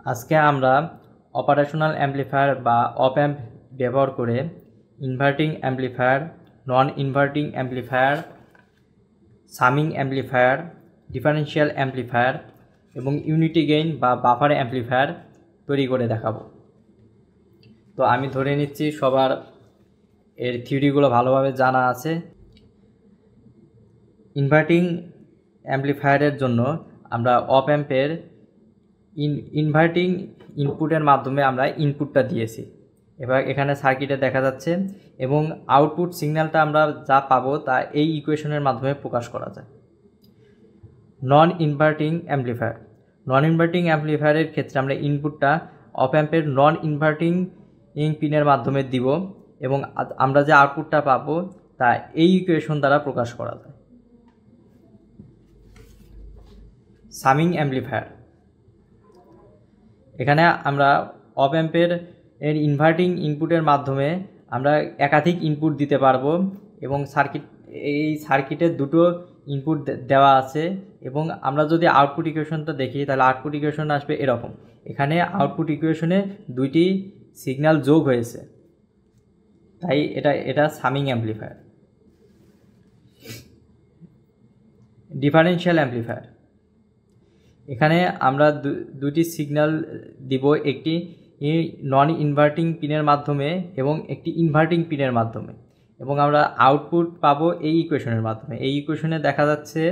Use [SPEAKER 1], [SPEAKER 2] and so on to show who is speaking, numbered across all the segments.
[SPEAKER 1] আজকে আমরা operational amplifier বা অপ অ্যাম্প ব্যবহার করে inverting amplifier, non inverting amplifier, summing amplifier, differential amplifier এবং ইউনিটি গেইন বা বাফার অ্যাম্প্লিফায়ার তৈরি করে দেখাবো। তো আমি ধরে নিচ্ছি সবার এর থিওরিগুলো ভালোভাবে জানা আছে। ইনভার্টিং অ্যাম্প্লিফায়ারের জন্য আমরা অপ অ্যাম্পের ইনভার্টিং ইনপুটের মাধ্যমে আমরা ইনপুটটা দিয়েছি। এবার এখানে সার্কিটে দেখা যাচ্ছে এবং আউটপুট সিগন্যালটা আমরা যা পাবো তা এই ইকুয়েশনের মাধ্যমে প্রকাশ করা যায়। নন ইনভার্টিং অ্যাম্প্লিফায়ারের ক্ষেত্রে আমরা ইনপুটটা অপ অ্যাম্পের নন ইনভার্টিং পিনের মাধ্যমে দিব এবং আমরা যে আউটপুটটা পাবো তা এই ইকুয়েশন দ্বারা প্রকাশ করা যায়। সামিং অ্যাম্প্লিফায়ার, এখানে আমরা অপ অ্যাম্পের ইনভার্টিং ইনপুটের মাধ্যমে আমরা একাধিক ইনপুট দিতে পারবো এবং সার্কিটে দুটো ইনপুট দেওয়া আছে এবং আমরা যদি আউটপুট ইকুয়েশনটা দেখি তাহলে আউটপুট ইকুয়েশন আসবে এরকম। এখানে আউটপুট ইকুয়েশনে দুইটি সিগন্যাল যোগ হয়েছে, তাই এটা সামিং অ্যাম্প্লিফায়ার। ডিফারেনশিয়াল অ্যাম্প্লিফায়ার, এখানে আমরা দুটি সিগন্যাল দিব, একটি নন ইনভার্টিং পিনের মাধ্যমে এবং একটি ইনভার্টিং পিনের মাধ্যমে, এবং আমরা আউটপুট পাবো এই ইকুয়েশনের মাধ্যমে। এই ইকুয়েশনে দেখা যাচ্ছে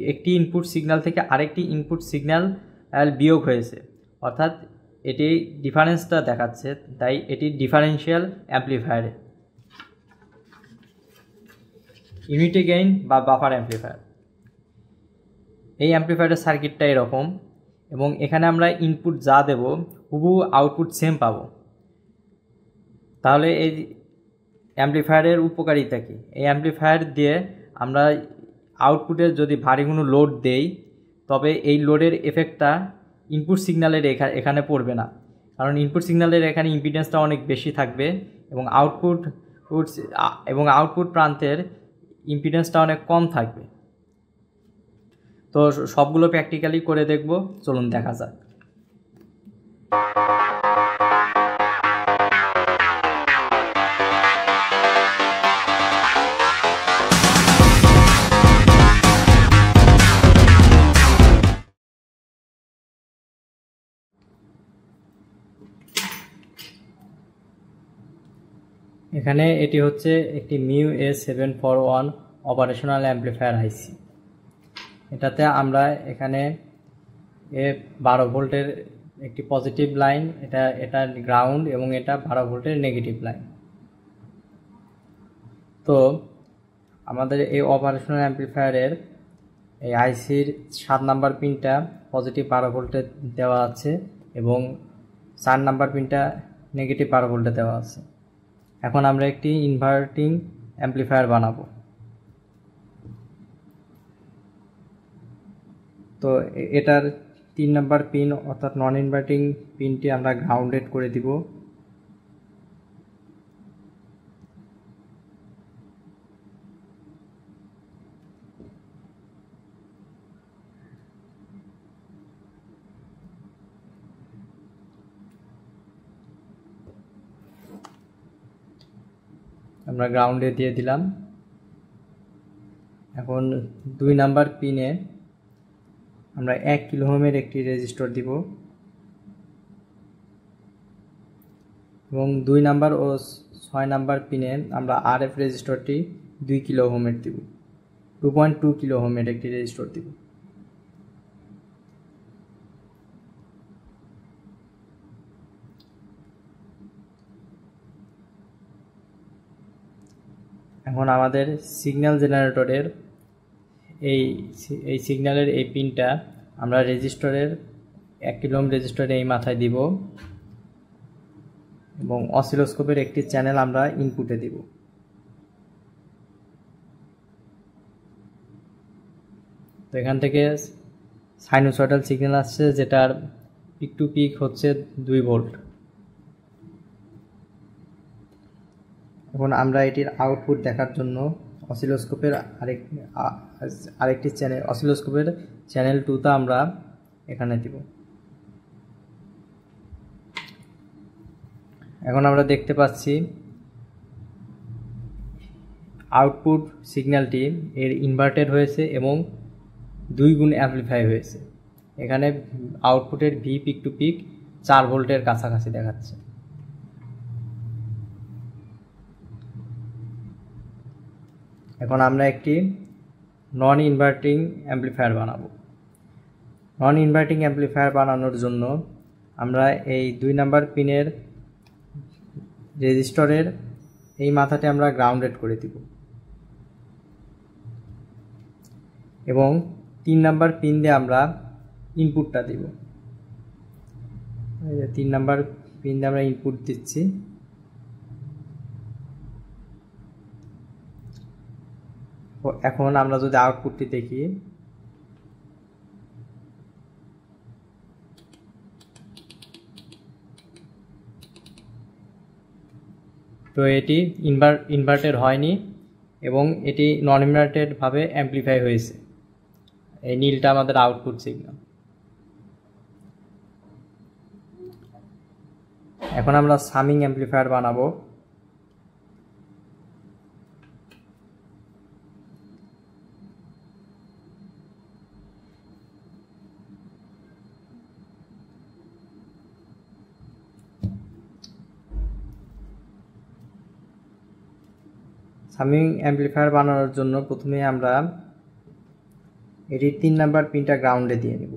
[SPEAKER 1] একটি ইনপুট সিগন্যাল থেকে আরেকটি ইনপুট সিগন্যাল বিয়োগ হয়েছে, অর্থাৎ এটি ডিফারেন্সটা দেখাচ্ছে, তাই এটি ডিফারেনশিয়াল অ্যাম্প্লিফায়ার। ইউনিটি গেইন বা বাফার অ্যাম্প্লিফায়ার, এই অ্যাম্প্লিফায়ারের সার্কিটটা এরকম এবং এখানে আমরা ইনপুট যা দেব হুবহু আউটপুট সেম পাবো। তাহলে এই অ্যাম্প্লিফায়ারের উপকারিতা কি? এই অ্যাম্প্লিফায়ার দিয়ে আমরা আউটপুটে যদি ভারী কোনো লোড দেই তবে এই লোডের এফেক্টটা ইনপুট সিগন্যালের এখানে পড়বে না, কারণ ইনপুট সিগন্যালের এখানে ইম্পিডেন্সটা অনেক বেশি থাকবে এবং আউটপুট প্রান্তের ইম্পিডেন্সটা অনেক কম থাকবে। তো সবগুলো প্র্যাকটিক্যালি করে দেখব, চলুন দেখা যাক। এখানে এটি হচ্ছে একটি মিউ A741 অপারেশনাল অ্যাম্প্লিফায়ার আইসি। এটাতে আমরা এখানে 12 ভোল্টের একটি পজিটিভ লাইন, এটা গ্রাউন্ড এবং এটা 12 ভোল্টের নেগেটিভ লাইন। তো আমাদের এই অপারেশনাল অ্যাম্প্লিফায়ারের এই আইসির 7 নাম্বার পিনটা পজিটিভ 12 ভোল্টে দেওয়া আছে এবং 4 নাম্বার পিনটা নেগেটিভ 12 ভোল্টে দেওয়া আছে। এখন আমরা একটি ইনভার্টিং অ্যাম্প্লিফায়ার বানাবো। তো এটার 3 নাম্বার পিন অর্থাৎ নন ইনভার্টিং পিনটি আমরা গ্রাউন্ডেড করে দিব। আমরা গ্রাউন্ডে দিয়ে দিলাম। এখন 2 নাম্বার পিনে আমরা 1 কিলো ওহমের একটি রেজিস্টর দিব এবং 2 নাম্বার ও 6 নাম্বার পিনে আমরা আরএফ রেজিস্টরটি 2 কিলো ওহমের দিব, 2.2 কিলো ওহমের একটি রেজিস্টর দিব। এখন আমাদের সিগন্যাল জেনারেটরের এই সিগন্যালের এই পিনটা আমরা রেজিস্টরের 1 কিলো ওহম রেজিস্টরের এই মাথায় দিব এবং অসিলোস্কোপের একটি চ্যানেল আমরা ইনপুটে দিব। তো এখান থেকে সাইনোসয়েডাল সিগন্যাল আসছে, যেটার পিক টু পিক হচ্ছে 2 ভোল্ট। এখন আমরা এটির আউটপুট দেখার জন্য অসিলোস্কোপের আরেকটি চ্যানেল, অসিলোস্কোপের চ্যানেল 2তে আমরা এখানে দিব। এখন আমরা দেখতে পাচ্ছি আউটপুট সিগন্যালটি এর ইনভার্টেড হয়েছে এবং 2 গুণ অ্যামপ্লিফাই হয়েছে। এখানে আউটপুটের ভি পিক টু পিক 4 ভোল্টের কাছাকাছি দেখাচ্ছে। এখন আমরা একটি নন ইনভার্টিং অ্যামপ্লিফায়ার বানাবো। নন ইনভার্টিং অ্যামপ্লিফায়ার বানানোর জন্য আমরা এই 2 নাম্বার পিনের রেজিস্টরের এই মাথাটি আমরা গ্রাউন্ডেড করে দিব এবং 3 নাম্বার পিন দিয়ে আমরা ইনপুটটা দিব। 3 নাম্বার পিন দিয়ে আমরা ইনপুট দিচ্ছি। এখন আমরা যদি আউটপুটটি দেখি, তো এটি ইনভার্টেড হয়নি এবং এটি নন ইনভার্টেড ভাবে অ্যামপ্লিফাই হয়েছে। এই নীলটা আমাদের আউটপুট সিগন্যাল। এখন আমরা সামিং অ্যামপ্লিফায়ার বানাবো। সামিং অ্যামপ্লিফায়ার বানানোর জন্য প্রথমে আমরা এটির 3 নাম্বার পিনটা গ্রাউন্ডে দিয়ে নেব।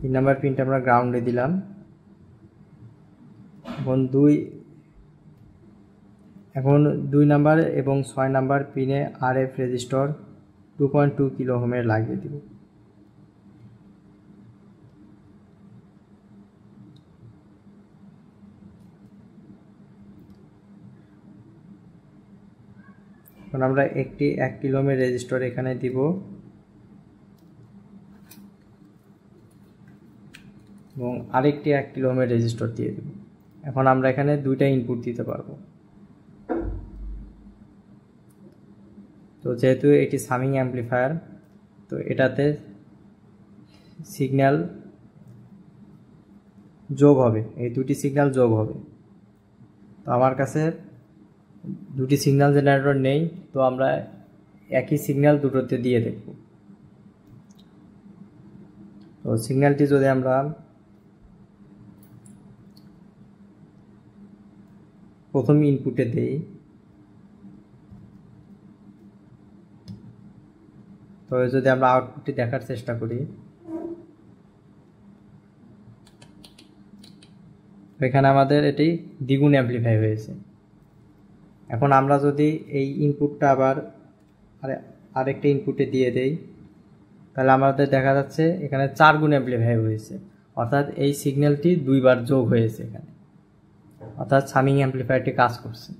[SPEAKER 1] তিন নাম্বার পিনটা আমরা গ্রাউন্ডে দিলাম। এখন 2 নাম্বার এবং 6 নাম্বার পিনে আরএফ রেজিস্টর 2.2 কিলো ওহমের লাগিয়ে দিব। এখন আমরা একটি 1 কিলো ওহমের রেজিস্টর এখানে দিব এবং আরেকটি 1 কিলো ওহমের রেজিস্টর দিয়ে দেব। এখন আমরা এখানে 2টা ইনপুট দিতে পারবো। তো যেহেতু এটি সামিং অ্যামপ্লিফায়ার, তো এটাতে সিগন্যাল যোগ হবে, এই 2টি সিগন্যাল যোগ হবে। তো আমার কাছে 2টি সিগন্যাল জেনারেটর নেই, তো আমরা একই সিগন্যাল দুটোতে দিয়ে দেখব। তো সিগন্যালটি যদি আমরা প্রথম ইনপুটে দেই, তবে যদি আমরা আউটপুটটি দেখার চেষ্টা করি, এখানে আমাদের এটি দ্বিগুণ অ্যামপ্লিফাই হয়েছে। এখন আমরা যদি এই ইনপুটটা আবার আরেকটা ইনপুটে দিয়ে দেই, তাহলে আমাদের দেখা যাচ্ছে এখানে 4 গুণ অ্যামপ্লিফাই হয়েছে, অর্থাৎ এই সিগন্যালটি 2 বার যোগ হয়েছে এখানে, অর্থাৎ সামিং অ্যামপ্লিফায়ারটি কাজ করছে।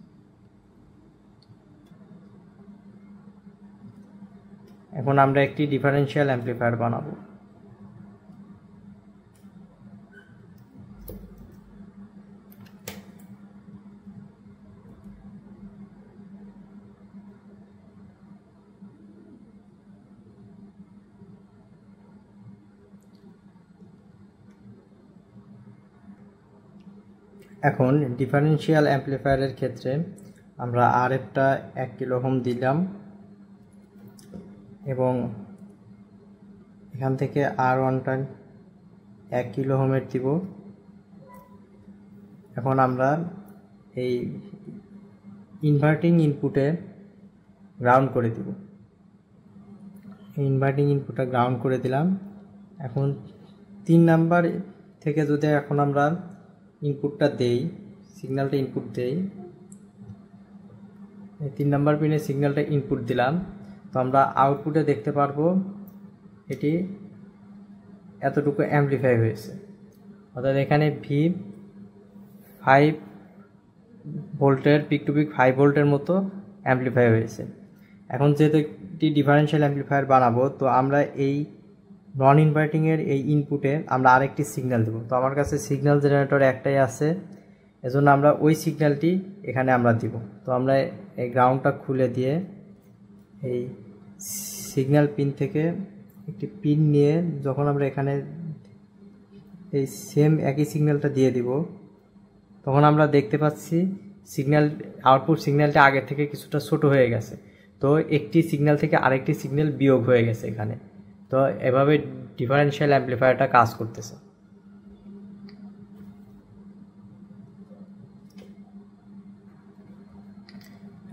[SPEAKER 1] এখন আমরা একটি ডিফারেনশিয়াল অ্যামপ্লিফায়ার বানাবো। এখন ডিফারেনশিয়াল অ্যামপ্লিফায়ারের ক্ষেত্রে আমরা আরএফটা 1 কিলো ওহম দিলাম এবং এখান থেকে R1টা 1 কিলো ওহমের দিব। এখন আমরা এই ইনভার্টিং ইনপুটে গ্রাউন্ড করে দিব। ইনভার্টিং ইনপুটটা গ্রাউন্ড করে দিলাম। এখন 3 নাম্বার থেকে যদি এখন আমরা ইনপুটটা দেই, সিগন্যালটা ইনপুট দেই, 3 নাম্বার পিনে সিগন্যালটা ইনপুট দিলাম, তো আমরা আউটপুটে দেখতে পারবো এটি এতটুকু অ্যামপ্লিফাই হয়েছে। অর্থাৎ এখানে V5 ভোল্টের পিক টু পিক 5 ভোল্টের মতো অ্যাম্পলিফাই হয়েছে। এখন যেহেতু একটি ডিফারেনশিয়াল অ্যাম্পলিফায়ার বানাবো, তো আমরা এই নন ইনভার্টিংয়ের এই ইনপুটে আমরা আরেকটি সিগন্যাল দেবো। তো আমার কাছে সিগন্যাল জেনারেটর একটাই আছে, এজন্য আমরা ওই সিগন্যালটি এখানে আমরা দিব। তো আমরা এই গ্রাউন্ডটা খুলে দিয়ে এই সিগন্যাল পিন থেকে একটি পিন নিয়ে যখন আমরা এখানে এই সেম একই সিগন্যালটা দিয়ে দিব, তখন আমরা দেখতে পাচ্ছি সিগন্যাল আউটপুট সিগন্যালটা আগে থেকে কিছুটা ছোট হয়ে গেছে। তো একটি সিগন্যাল থেকে আরেকটি সিগন্যাল বিয়োগ হয়ে গেছে এখানে। তো এভাবে ডিফারেনশিয়াল অ্যাম্পলিফায়ারটা কাজ করতেছে।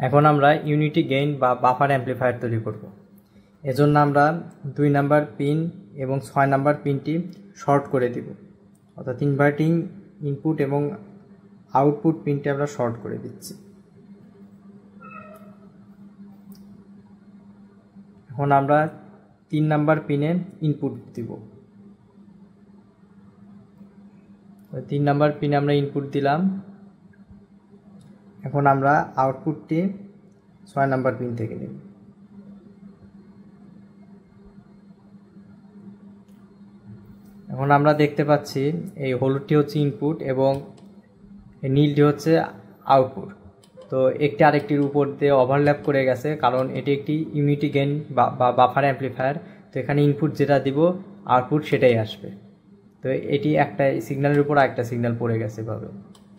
[SPEAKER 1] এখন আমরা ইউনিটি গেইন বা বাফার অ্যাম্পলিফায়ার তৈরি করব। এজন্য আমরা 2 নাম্বার পিন এবং 6 নাম্বার পিনটি শর্ট করে দিব, অর্থাৎ ইনভার্টিং ইনপুট এবং আউটপুট পিনটি আমরা শর্ট করে দিচ্ছি। এখন আমরা 3 নাম্বার পিনে ইনপুট দিব। 3 নাম্বার পিনে আমরা ইনপুট দিলাম। এখন আমরা আউটপুটটি 6 নাম্বার পিন থেকে নেব। এখন আমরা দেখতে পাচ্ছি এই হলুদটি হচ্ছে ইনপুট এবং নীলটি হচ্ছে আউটপুট। তো একটি আরেকটির উপর দিয়ে ওভারল্যাপ করে গেছে, কারণ এটি একটি ইউনিটি গেইন বা বাফার অ্যাম্পলিফায়ার। তো এখানে ইনপুট যেটা দিব আউটপুট সেটাই আসবে। তো এটি একটা সিগন্যালের উপর একটা সিগন্যাল পড়ে গেছে এভাবে,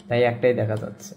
[SPEAKER 1] তাই একটাই দেখা যাচ্ছে।